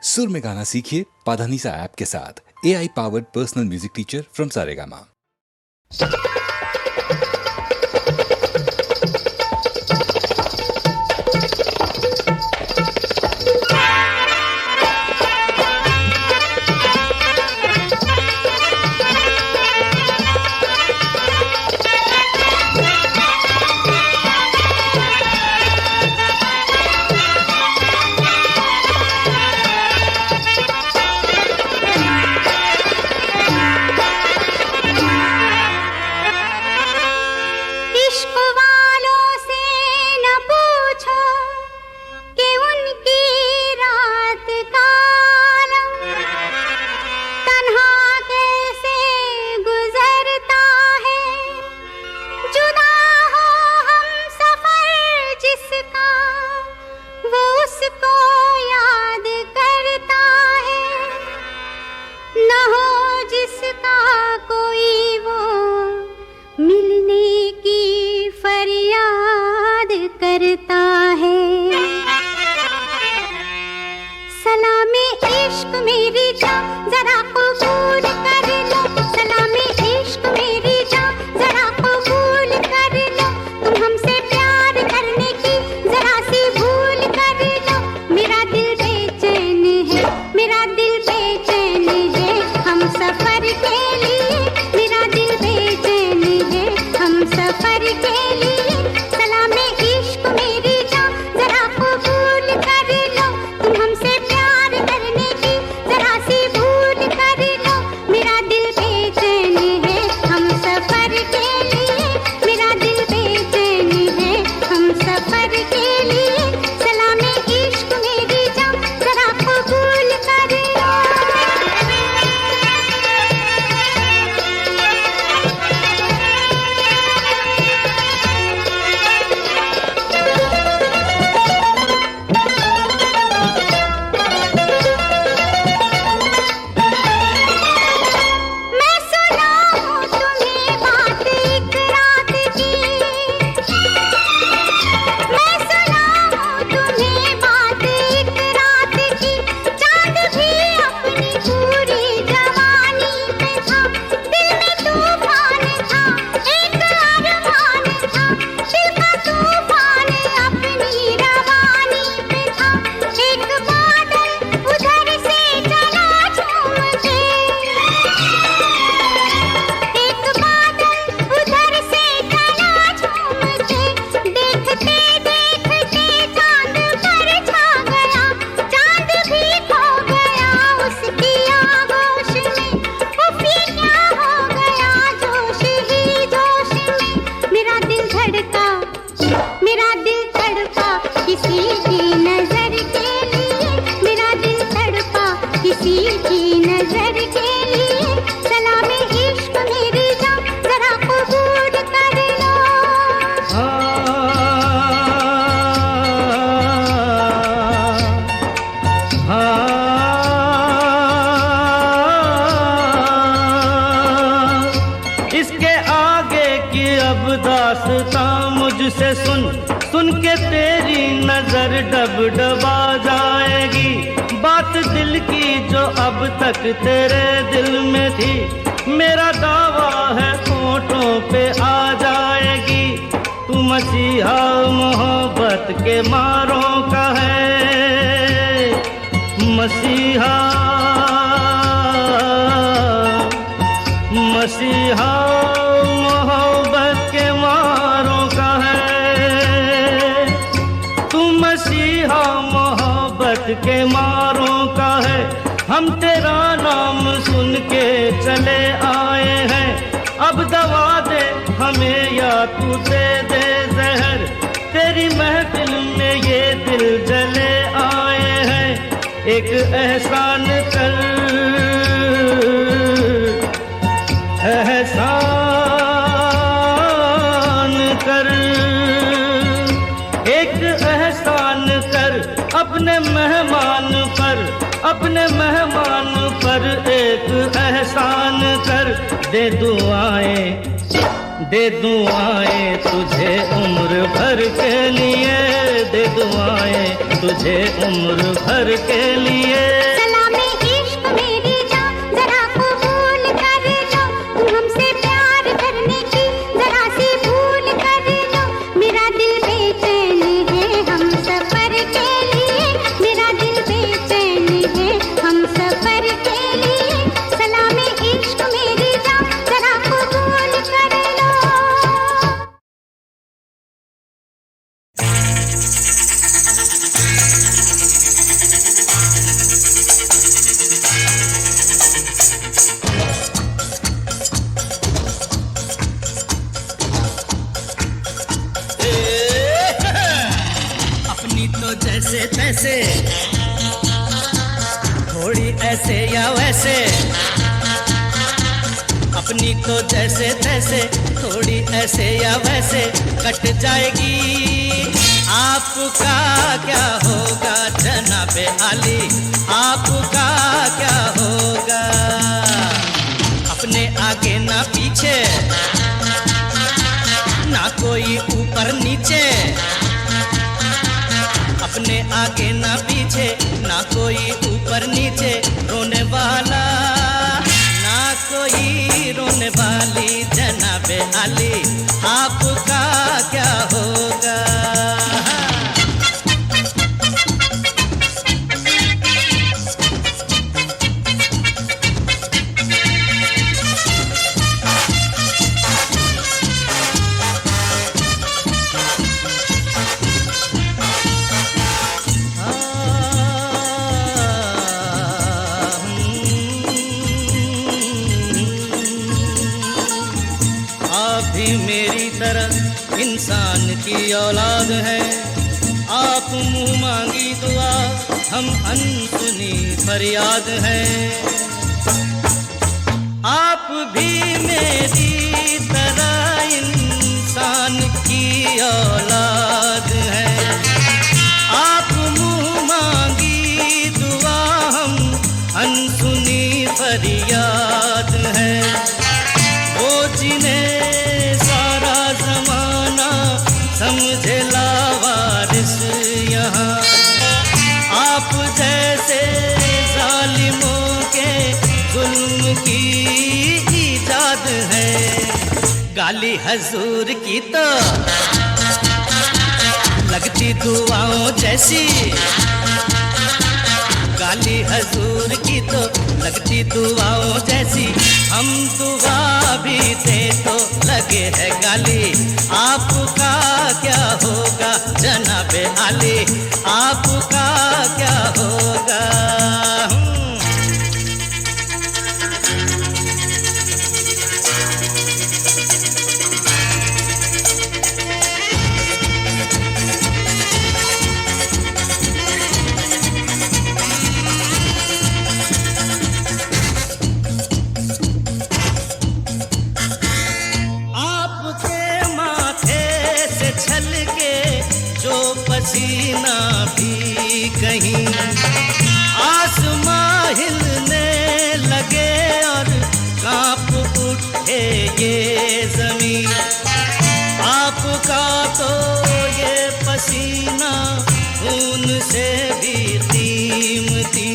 सुर में गाना सीखिए पाधानीसा ऐप के साथ। AI powered personal music teacher from Saregama. मुझसे सुन के तेरी नजर डबडबा जाएगी। बात दिल की जो अब तक तेरे दिल में थी, मेरा दावा है होठों पे आ जाएगी। तू मसीहा मोहब्बत के मारों का है, मसीहा मसीहा मोहब्बत के मारों का है। तू मसीहा मोहब्बत के मारों का है। हम तेरा नाम सुन के चले आए हैं। अब दवा दे हमें या तू दे दे जहर। तेरी महफिल में ये दिल जले आए हैं। एक एहसान कर, एहसान कर, एक एहसान कर अपने मेहमान पर, अपने मेहमान पर एक एहसान कर। दे दुआएं तुझे उम्र भर के लिए, दे दुआएं तुझे उम्र भर के लिए। ऐसे या वैसे, अपनी तो जैसे तैसे, थोड़ी ऐसे या वैसे कट जाएगी। आपका क्या होगा जनाबे आली, आपका क्या होगा? अपने आगे ना पीछे, ना कोई ऊपर नीचे, अपने आगे ना पीछे, ना कोई ऊपर नीचे, रोने वाला ना कोई रोने वाली जनाबे आली, आपका क्या होगा? मेरी तरह इंसान की औलाद है, आप मुँह मांगी दुआ, हम अनसुनी फरियाद है। आप भी मेरी तरह इंसान की औलाद है, आप मुँह मांगी दुआ, हम अनसुनी फरियाद है। वो जिन्हें समझे लावारिस यहाँ, आप जैसे जालिमों के जुल्म की इजाद है। गाली हजूर की तो लगती दुआओं जैसी, गाली हजूर की तो लगती दुआओं जैसी, हम दुआ भी दे तो लगे है गाली। आपका क्या होगा जनाबे आली, आपका क्या होगा? पसीना भी कहीं आसमां हिलने लगे और कांप उठे ये जमीन। आपका तो ये पसीना खून से भी कीमती,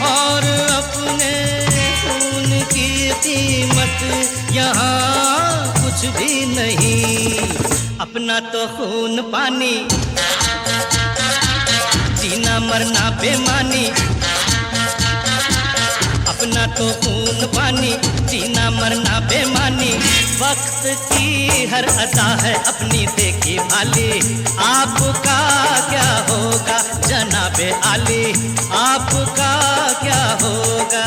और अपने खून की कीमत यहाँ कुछ भी नहीं। अपना तो खून पानी, जीना मरना बेमानी, अपना तो खून पानी, जीना मरना बेमानी। वक्त की हर अदा है अपनी देखी भाली, आपका क्या होगा जनाबे आली, आपका क्या होगा?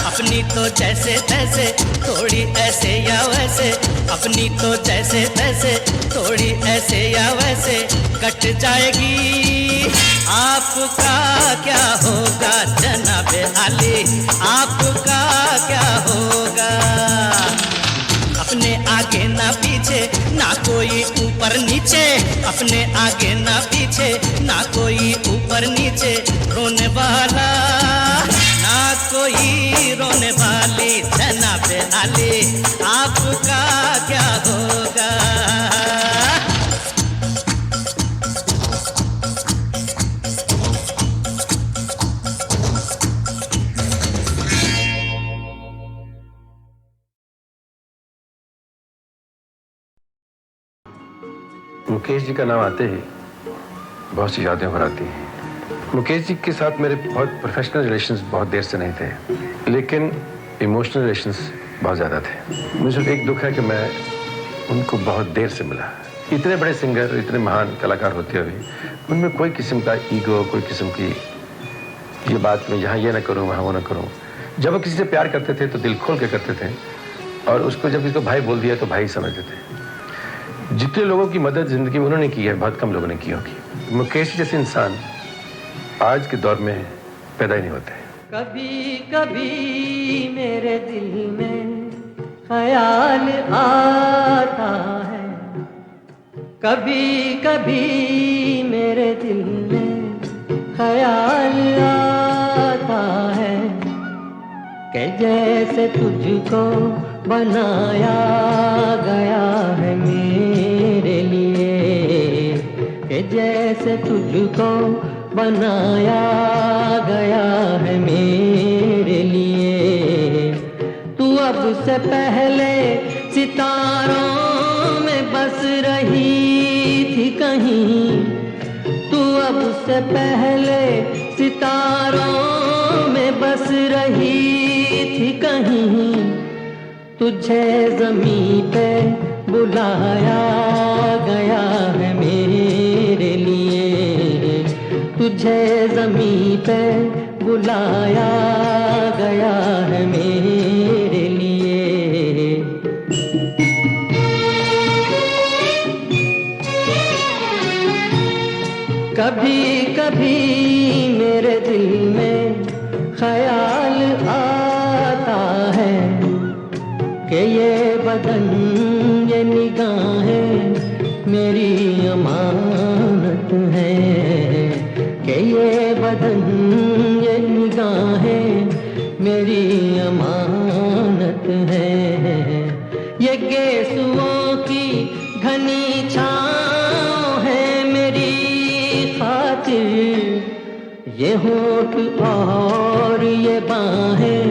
अपनी तो जैसे तैसे, थोड़ी ऐसे या वैसे, अपनी तो जैसे तैसे, थोड़ी ऐसे या वैसे कट जाएगी। आपका क्या होगा जनाबे आली, आपका क्या होगा? अपने आगे ना पीछे, ना कोई ऊपर नीचे, अपने आगे ना पीछे, ना कोई ऊपर नीचे, रोने वाला ना कोई रोने वाली जनाबे आली, आपका क्या होगा? मुकेश जी का नाम आते ही बहुत सी यादें उभर आती हैं। मुकेश जी के साथ मेरे बहुत प्रोफेशनल रिलेशंस बहुत देर से नहीं थे, लेकिन इमोशनल रिलेशंस बहुत ज़्यादा थे। मुझे सिर्फ एक दुख है कि मैं उनको बहुत देर से मिला। इतने बड़े सिंगर, इतने महान कलाकार होते हुए उनमें कोई किस्म का ईगो, कोई किस्म की ये बात मैं यहाँ ये ना करूँ, वहाँ वो ना करूँ। जब वो किसी से प्यार करते थे तो दिल खोल के करते थे, और उसको जब किसी को भाई बोल दिया तो भाई समझते थे। जितने लोगों की मदद जिंदगी में उन्होंने की है, बहुत कम लोगों ने की होगी। मुकेश जैसे इंसान आज के दौर में पैदा ही नहीं होते। कभी कभी मेरे दिल में ख्याल आता है, कभी कभी मेरे दिल में ख्याल आता है कि जैसे तुझको बनाया गया है मेरे लिए, कि जैसे तुझको बनाया गया है मेरे लिए। तू अब से पहले सितारों में बस रही थी कहीं, तू अब से पहले सितारों में बस रही थी कहीं। तुझे ज़मीं पे बुलाया गया है मेरे लिए, तुझे ज़मीं पे बुलाया गया है मेरे लिए। कभी कभी मेरे दिल में ख्याल आता है कि ये बदन ये निगाहें मेरी अमानत है, कि ये बदन ये निगाहें मेरी अमानत है। ये गेसुओं की घनी छाँव है मेरी खातिर, ये होठ और ये बाहें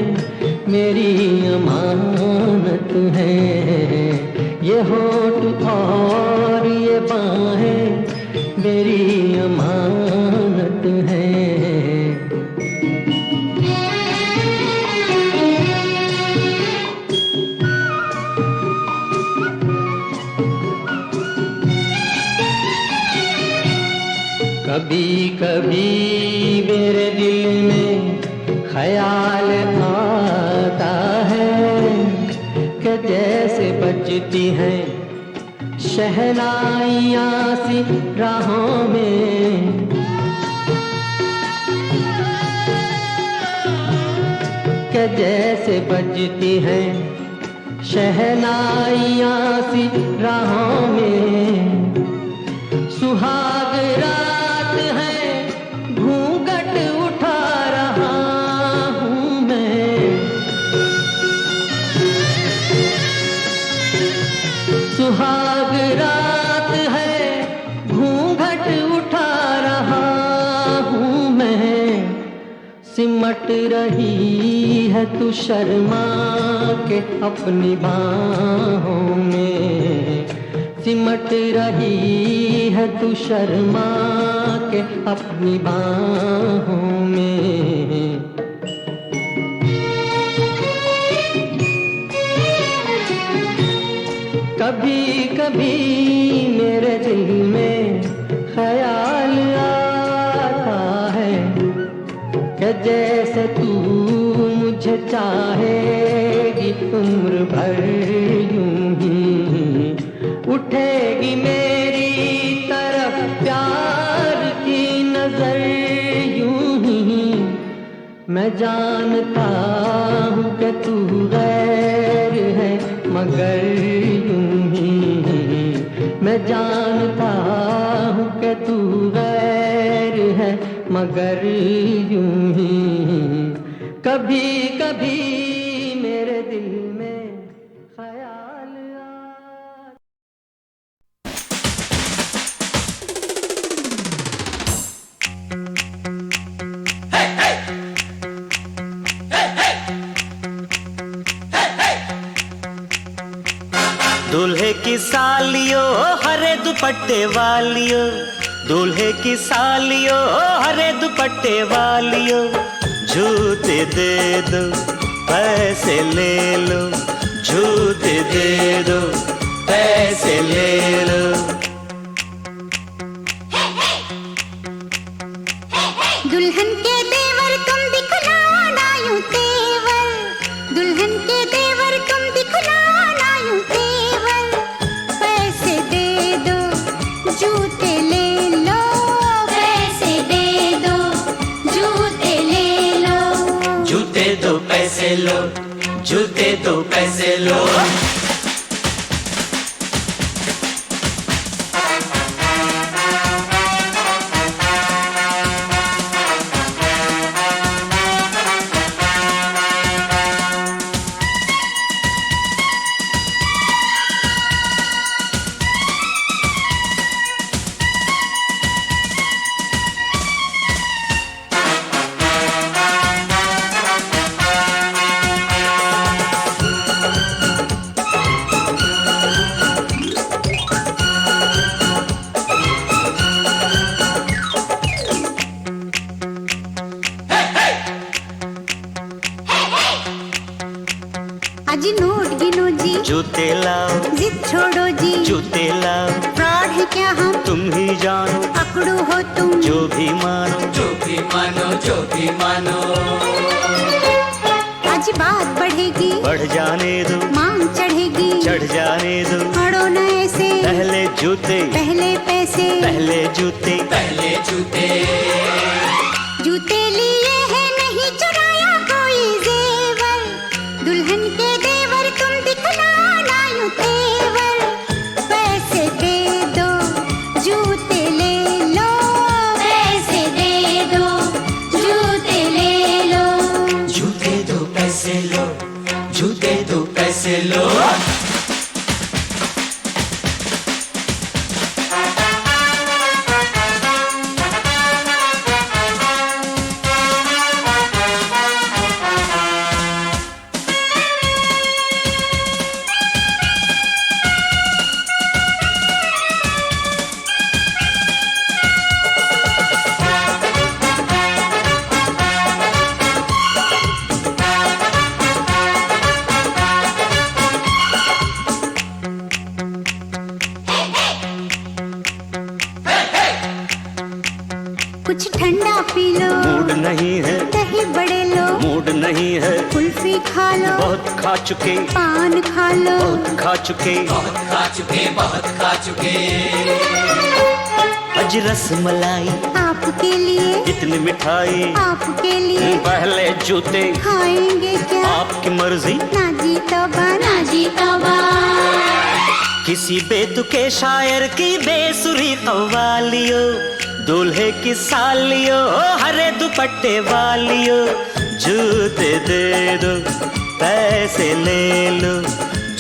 मेरी अमानत है, ये होठ और ये बाहें मेरी अमानत है। कभी कभी मेरे दिल में ख्याल आता है कि जैसे बजती हैं शहनाइयाँ सी राहों में, कि जैसे बजती हैं शहनाइयाँ सी राहों में। सुहाग रात है घूंघट उठा रहा हूँ मैं, सुहाग रात है घूंघट उठा रहा हूँ मैं। सिमट रही है तू शर्मा के अपनी बाहों में, सिमट रही है तू शर्मा के अपनी बाहों में। कभी कभी मेरे दिल में ख्याल आता है कि जैसे तू मुझे चाहेगी उम्र भर यूं ही, उठेगी मेरी तरफ प्यार की नजर यूं ही। मैं जानता हूँ कि तू गैर है मगर यूं ही, मैं जानता हूँ कि तू गैर है मगर यूं ही। कभी कभी मेरे दिल में ख्याल आता। दूल्हे की सालियों हरे दुपट्टे वालियों, दूल्हे की सालियों हरे दुपट्टे वालियों। जूते दे दो पैसे ले लो, जूते दे दो पैसे ले लो। दुल्हन के देवर तुम दिखलाना यूं तेवर, दुल्हन के देवर तुम दिखलाना यूं तेवर। पैसे दे दो जूते ले लो, पैसे दे दो जूते ले जूते दो पैसे लो, जूते दो पैसे लो। अजी नोट गिनो जी, जूते लाओ, जिद छोड़ो जी, जूते लाओ। फ्रॉड है क्या हम, तुम ही जानो, पकड़ो हो तुम, जो भी मानो, जो भी मानो, जो भी मानो। आज बात बढ़ेगी, बढ़ जाने दो, मांग चढ़ेगी, चढ़ जाने दो। अड़ो न ऐसे, पहले जूते, पहले पैसे, पहले जूते, पहले जूते। जूते लिए हैं नहीं चुराया कोई जेवर, दुल्हन के देवर तुम दिखलाना यूं तेवर। पैसे दे दो, जूते ले लो, पैसे दे दो, जूते ले लो। जूते दो पैसे लो, जूते दो पैसे लो। कुछ ठंडा पी लो, मूड नहीं है, दही बड़े लो, मूड नहीं है। कुल्फी खा लो, बहुत खा चुके, पान खा लो, बहुत खा चुके। बहुत खा चुके, बहुत खा चुके। अज रस मलाई, आपके लिए, इतनी मिठाई, आपके लिए, पहले जूते, खाएंगे क्या, आपकी मर्जी। ना जी तौबा, ना जी तौबा। किसी बेतुके शायर की बेसुरी कव्वालियों, दूल्हे की सालियों, हरे दुपट्टे वालियों। जूते दे दो, पैसे ले लो,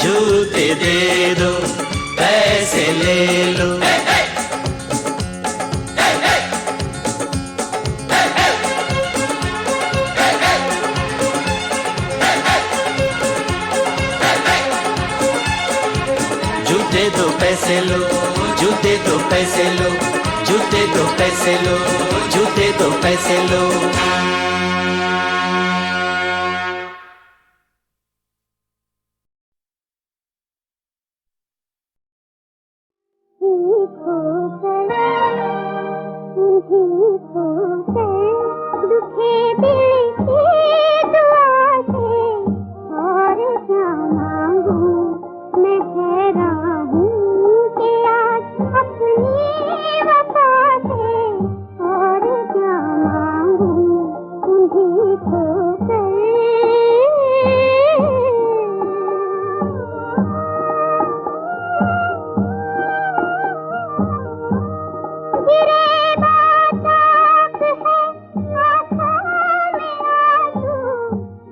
जूते दे दो, पैसे ले लो। जूते दो पैसे लो, जूते दो पैसे लो, जूते दो पैसे लो, जूते दो पैसे लो। दुखे दिल की दुआ से और क्या मांगू, मैं हैरान हूँ कि आज अपनी वफा से और क्या मांगू, उन्हीं खोकर। गिरे बाचाक है आँखों में आंसू,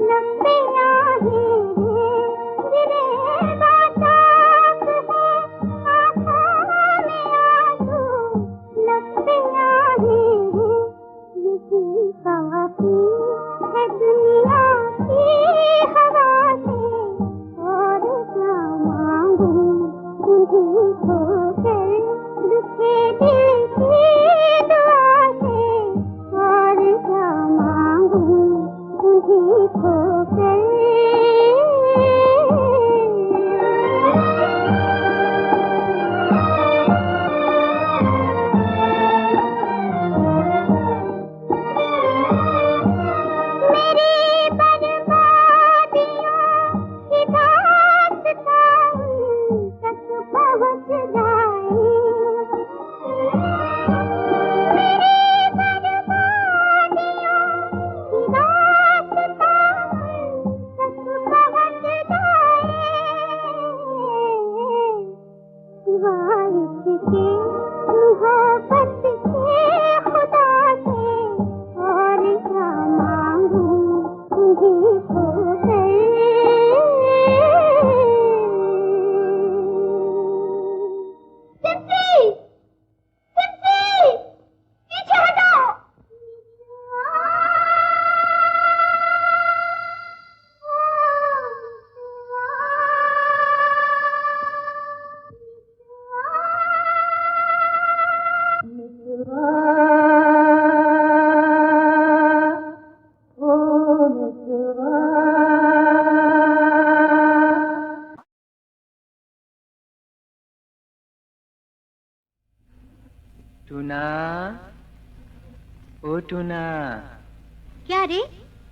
लब पे आहें हैं। गिरे बाचाक है आँखों में आंसू, लब पे आहें हैं। यही काफी है दुनिया की हवा से और क्या मांगू, उन्हीं खोकर। दुखे दिल की दुआ से और क्या मांगू, उन्हीं खोकर। मेरी बर्बादियों की दास्तां उन तक पहुँच जाए। मेरी बर्बादियों की दास्तां सुना क्या रे?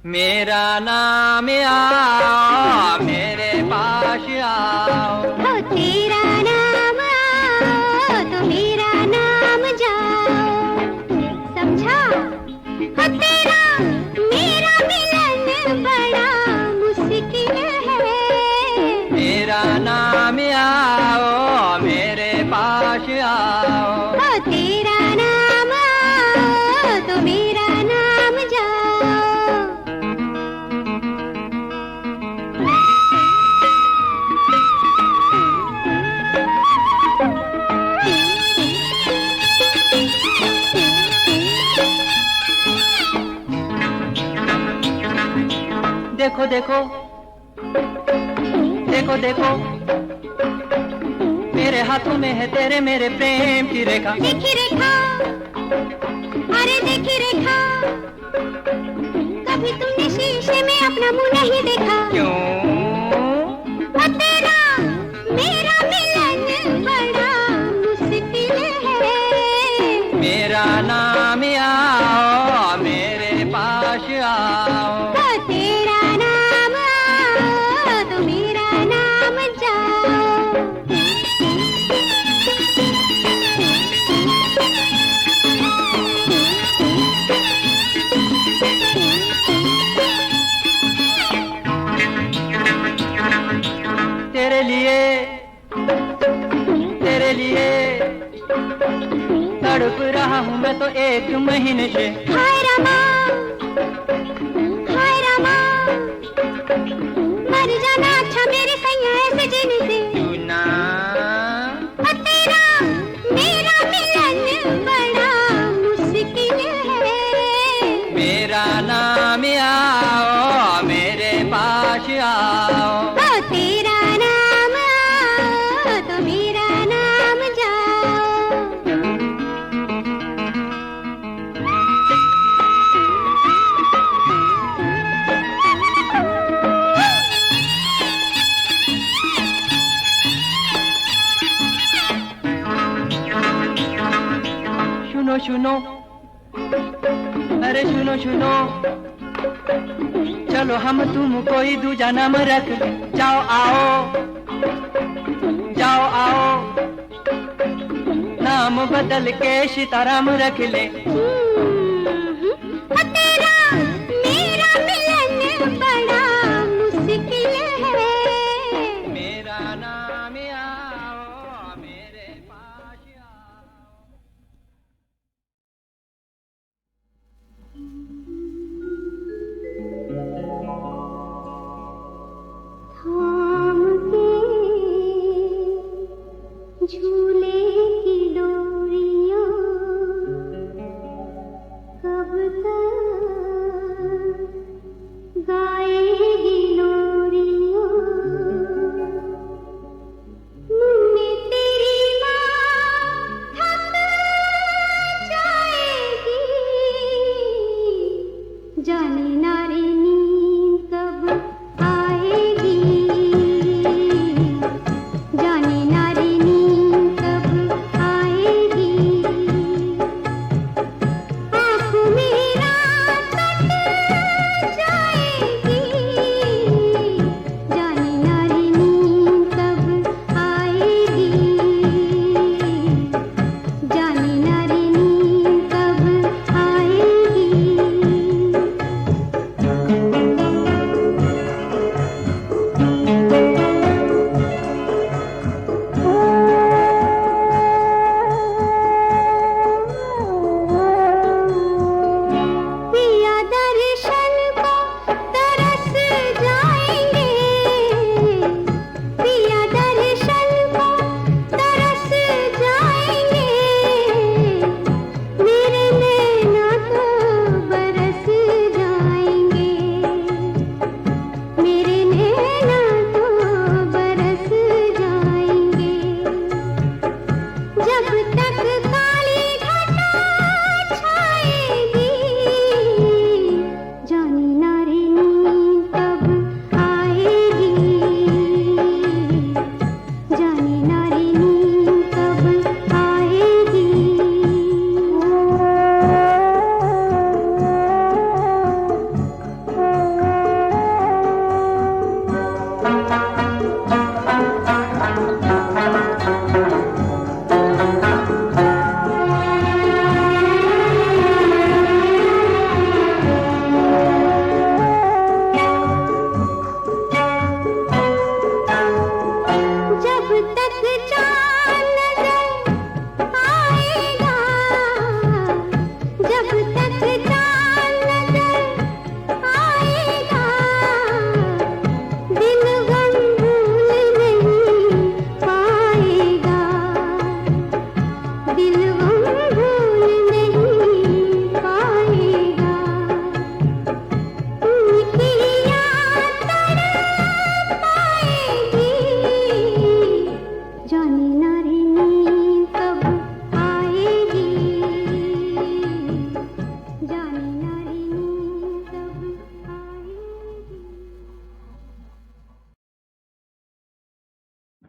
मेरा नाम आओ, मेरे पास आओ। हो तेरा नाम आओ तो मेरा नाम जाओ। समझा? हो तेरा मेरा मिलन बड़ा मुश्किल है। मेरा नाम आओ, मेरे पास आओ। हो तेरा नाम आओ तो मेरा नाम जाओ। देखो देखो देखो देखो, मेरे हाथों में है तेरे मेरे प्रेम की रेखा। देखी रेखा, अरे देखी रेखा, कभी तुमने शीशे में अपना मुंह नहीं देखा। क्यों? हो तेरा मेरा मिलन बड़ा मुश्किल है। मेरा नाम आओ, मेरे पास आओ। हो तेरा नाम आओ तो मेरा नाम जाओ। तेरे लिए तड़प रहा हूँ मैं तो 1 महीने से। हाय रामा, हाय रामा, मर जाना अच्छा मेरे सैया ऐसे जीने से। सुना हो तेरा मेरा मिलन बड़ा मुश्किल है। मेरा नाम आओ, मेरे पास आओ। हो तेरा नाम आओ तो मेरा नाम जाओ। सुनो सुनो, अरे सुनो सुनो, चलो हम तुम कोई दूजा नाम रख ले। जाओ आओ, जाओ आओ, नाम बदल के सीताराम रख ले। हो तेरा मेरा मिलन बड़ा मुश्किल है। मेरा नाम आओ, मेरे पास आओ। थाम के झूले की डोरियां कब तक गाएगी लोरियां। मुन्ने तेरी माँ थक जाएगी, जाने ना रे नींद कब आएगी। जाने ना रे नींद कब आएगी। आँखों में रात कट जाएगी, जाने ना रे नींद कब आएगी। जाने ना रे नींद कब आएगी।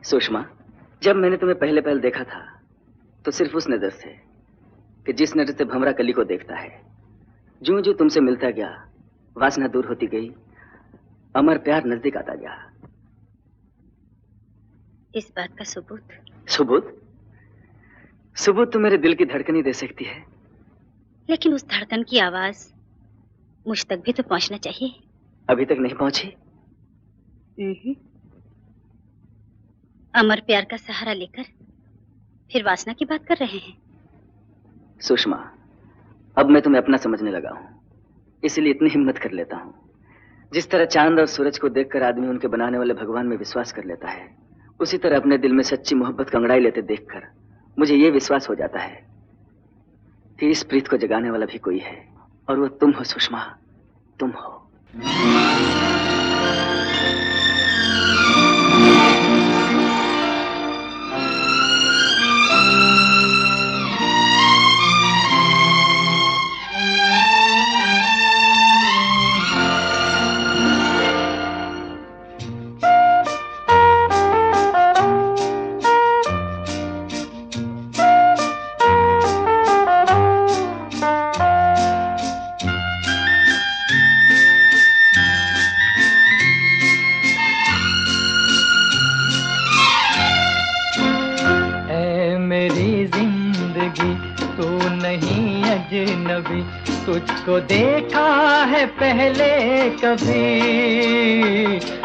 सुषमा, जब मैंने तुम्हें पहले पहल देखा था तो सिर्फ उस नजर से कि जिस नजर से भंवरा कली को देखता है। जो जो तुमसे मिलता गया वासना दूर होती गई, अमर प्यार नजदीक आता गया। इस बात का सबूत? सबूत तो मेरे दिल की धड़कन ही दे सकती है। लेकिन उस धड़कन की आवाज मुझ तक भी तो पहुंचना चाहिए। अभी तक नहीं पहुंची। अमर प्यार का सहारा लेकर फिर वासना की बात कर रहे हैं। सुषमा, अब मैं तुम्हें अपना समझने लगा हूं, इसलिए इतनी हिम्मत कर लेता हूं। जिस तरह चांद और सूरज को देखकर आदमी उनके बनाने वाले भगवान में विश्वास कर लेता है, उसी तरह अपने दिल में सच्ची मोहब्बत का अंगड़ाई लेते देखकर मुझे ये विश्वास हो जाता है कि इस प्रीत को जगाने वाला भी कोई है, और वो तुम हो सुषमा, तुम हो। तुझको देखा है पहले कभी,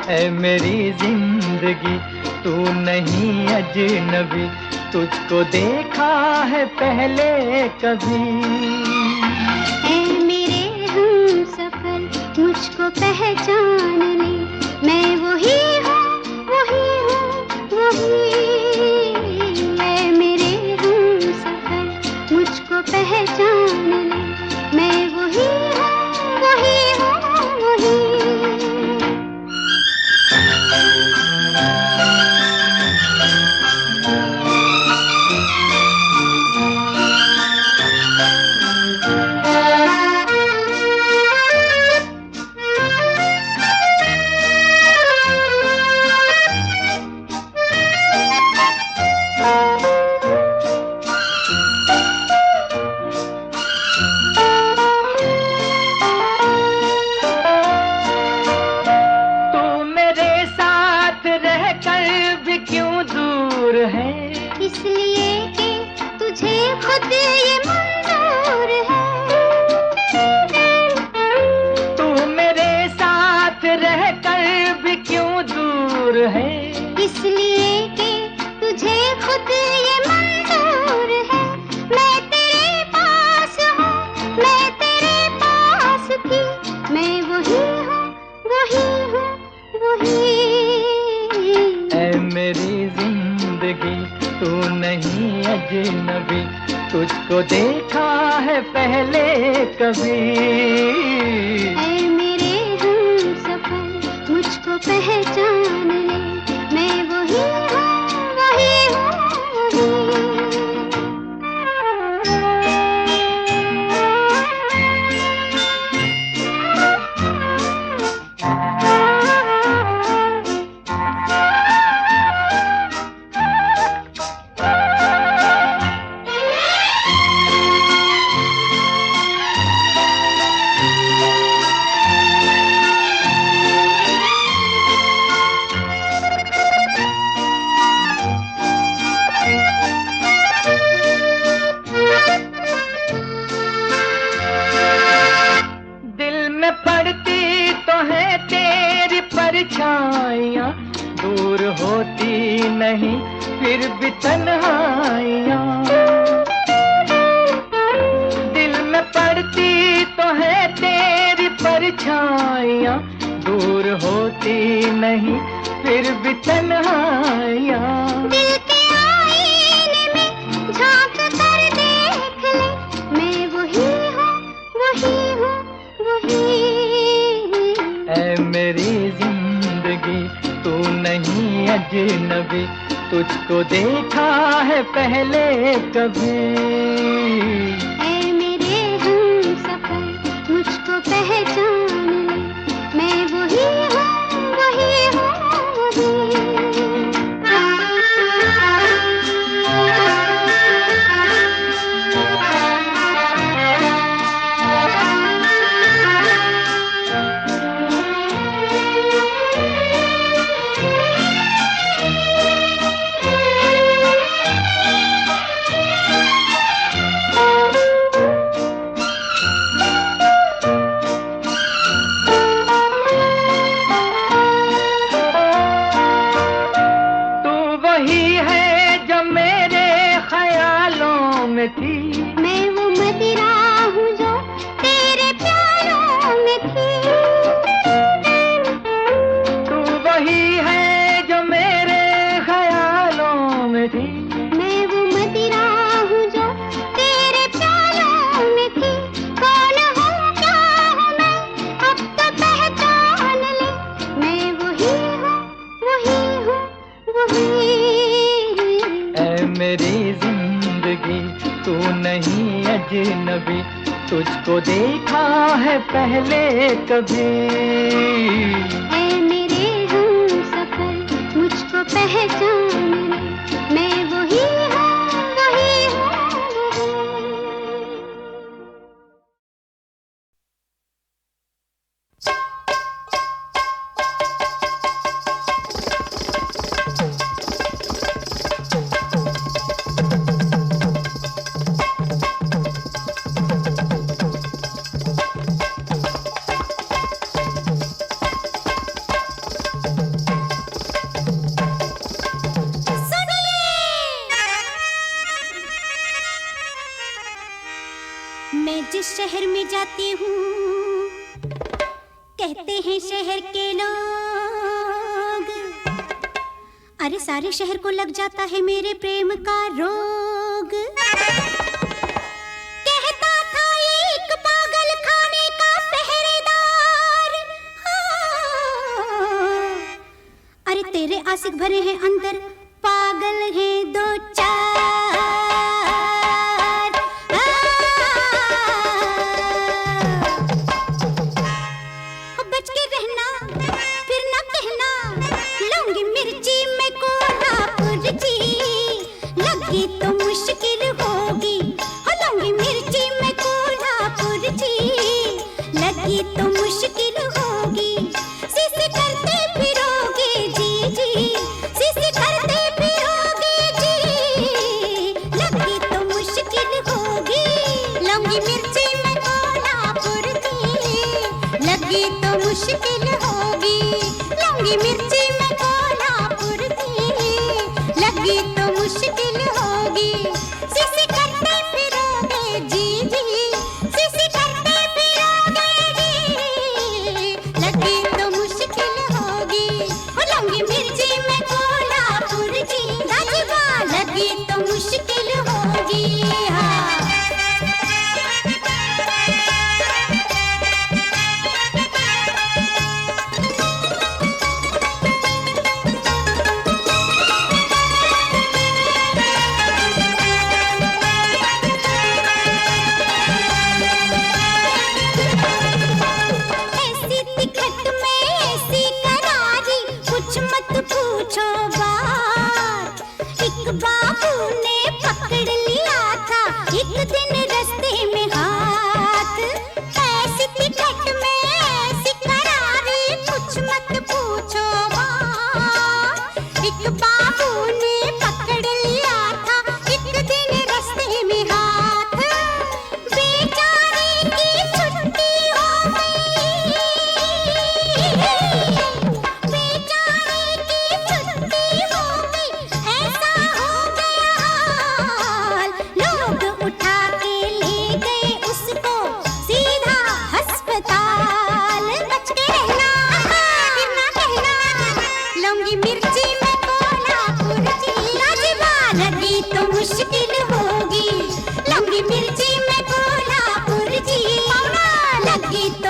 ऐ मेरी जिंदगी तू नहीं अजनबी, तुझको देखा है पहले कभी। ऐ मेरे हमसफर मुझको पहचान ले, मैं वही हूँ, वही हूँ, वही। ऐ मेरे हमसफर मुझको पहचान ले, मैं वही हूँ, वही हूँ, वही। इसलिए कि तुझे खुद ये मंजूर है। तू मेरे साथ रहकर भी क्यों दूर है, इसलिए कि तुझे खुद ये मंजूर है। मैं तेरे पास हूँ, मैं तेरे पास थी, मैं वही हूँ, वही हूँ, वही। ऐ मेरी जिंदगी तू नहीं अजनबी, तुझको देखा है पहले कभी। ऐ मेरे हमसफर मुझको पहचान ले, मैं वही हूँ, वही हूँ, वही। परछाइयाँ दूर होती नहीं फिर भी तन्हाइयाँ, दिल में पड़ती तो है तेरी परछाइयाँ, दूर होती नहीं फिर भी तन्हाइयाँ। दिल के आईने में झांक कर देख ले, मैं वही हूँ, वही हूँ, वही। ऐ मेरी जिंदगी तू नहीं अजनबी, तुझको देखा है पहले कभी। ऐ मेरे हमसफर मुझको पहचान ले, मैं वही हूँ, वही हूँ, वही। अजनबी, तुझको देखा है पहले कभी। ऐ मेरे हमसफर मुझको पहचान ले, मैं वही हूँ, वही हूँ। मैं जिस शहर में जाती हूँ, कहते हैं शहर के लोग, अरे सारे शहर को लग जाता है मेरे प्रेम का रोग। कहता था एक पागल खाने का पहरेदार, हाँ, अरे तेरे आशिक भरे हैं अंदर, पागल हैं दो चार। तो मुश्किल होगी, लौंगी मिर्ची में कोल्हापुर जी, लगी तो मुश्किल होगी। सीसी करते फिरोगे जी जी, सीसी करते फिरोगे जी, लगी तो मुश्किल होगी। लौंगी मिर्ची में कोल्हापुर जी, लगी तो मुश्किल होगी। लौंगी मिर्ची में कोल्हापुर जी, लगी तो मुश्किल होगी। सीसी करते फिरोगे जी जी, सीसी करते फिरोगे जी, लगी तो मुश्किल होगी। लौंगी मिर्ची में कोल्हापुर जी, राजबा लगी तो मुश्किल होगी।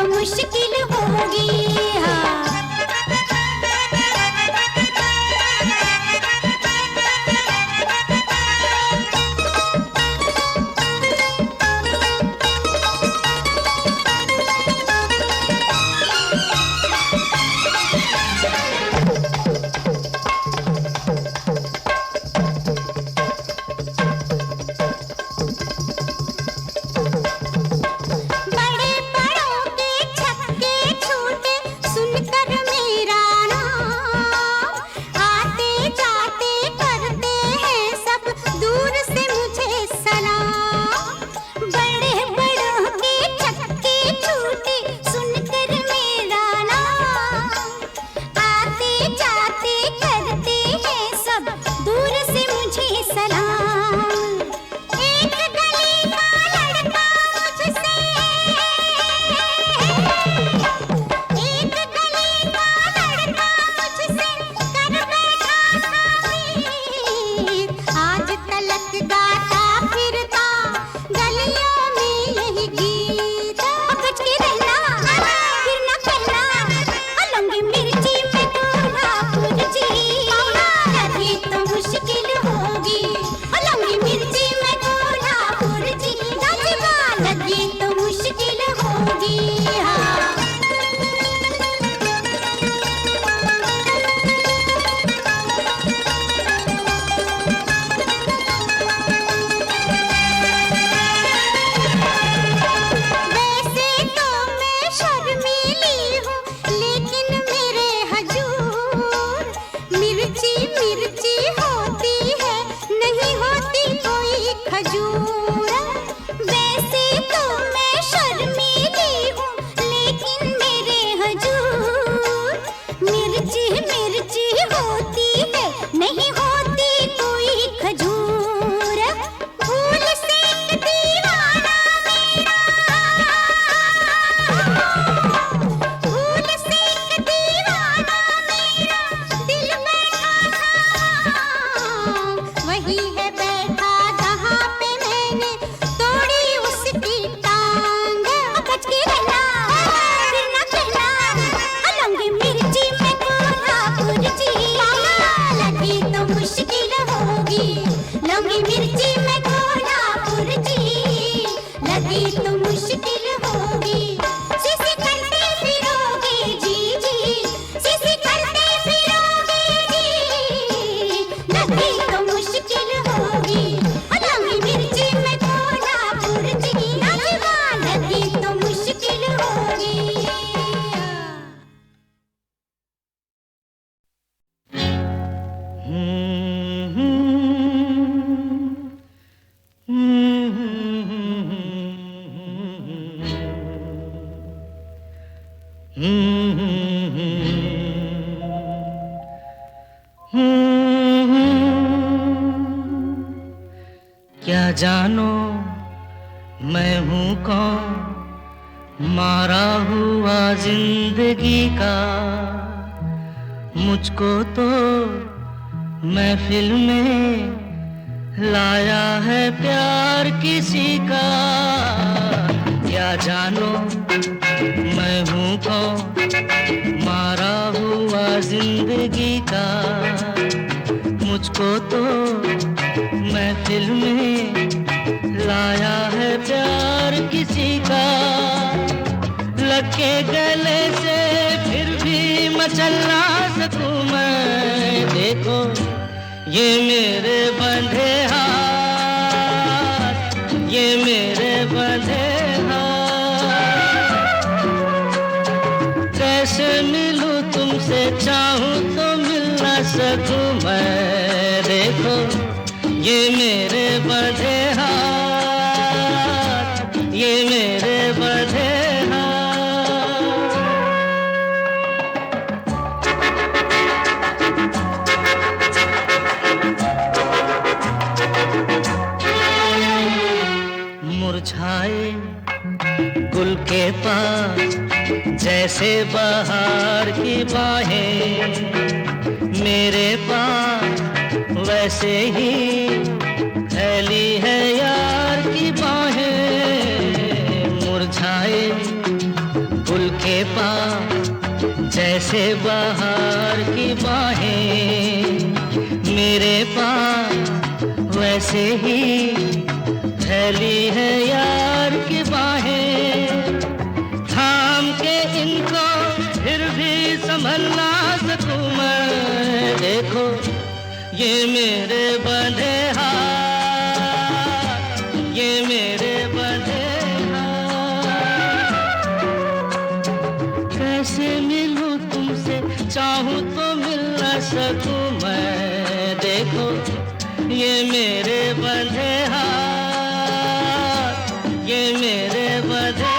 मुश्किल होगी। बड़े बड़ों के छक्के छूटे सुनकर शर्मीली हूँ लेकिन मेरे हजूर मिर्ची मिर्ची होती है नहीं होती कोई खजूर। वैसे तो मैं शर्मीली हूँ लेकिन मेरे हजूर मिर्ची मिर्ची होती है नहीं होती कोई खजूर। भूल से एक दीवाना भूल से एक दीवाना मेरा दिल बैठा था वही है बैठा जहाँ पे मैंने तोड़ी उसकी टांग। बच के रहना फिर ना कहना लौंगी मिर्ची में कोल्हापुर जी लगी तो मुश्किल होगी। लौंगी मिर्ची में कोल्हापुर जी लगी तो मुश्किल होगी। सिसी करते फिरोगे जी जी सिसी करते फिरोगे जी लगी तो मुश्किल होगी। लौंगी मिर्ची में कोल्हापुर जी लगी तो मुश्किल होगी। क्या जानो मैं हूँ कौन मारा हुआ जिंदगी का मुझको तो महफिल में लाया है प्यार किसी का। क्या जानो मैं हूँ कौन मारा हुआ जिंदगी का मुझको तो महफिल में लाया है प्यार किसी का। लगे गले से फिर भी मचल ना सकूं मैं देखो ये मेरे बंधे हाथ ये मेरे बंधे हाथ। कैसे मिलूं तुमसे चाहूं तो मिल ना सकूं मैं देखो ये मेरे बंधे हाथ ये मेरे बंधे मुरझाए गुल के पास जैसे बहार की बाहें मेरे पास वैसे ही फैली है यार की बाहें। मुरझाए गुल के पास जैसे बहार की बाहें मेरे पास वैसे ही फैली है यार की बाहें। थाम के इनको फिर भी संभल ना सकूं मैं देखो ये मेरे बंधे हाथ ये मेरे बंधे हाथ। कैसे मिलूं तुमसे चाहूं तो मिल ना सकूं मैं देखो ये मेरे बंधे हाथ ये मेरे बंधे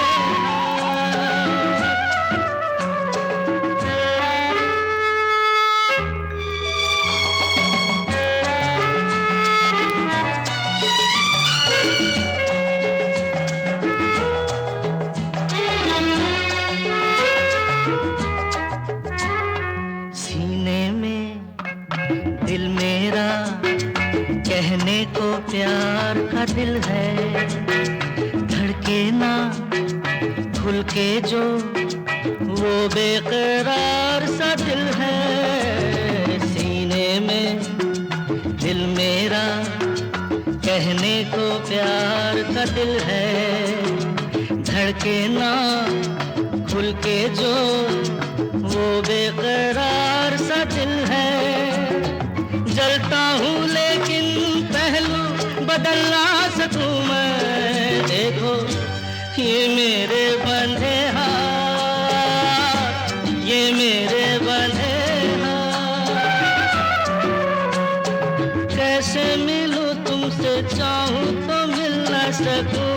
कहने को प्यार का दिल है धड़के ना खुल के जो वो बेकरार सा दिल है। सीने में दिल मेरा कहने को प्यार का दिल है धड़के ना खुल के जो वो बेकरार सा दिल है। जलता हूँ लेकिन पहलू बदल ना सकूं मैं देखो ये मेरे बंधे हाथ कैसे मिलूं तुमसे, चाहूं तो मिल न सकूं।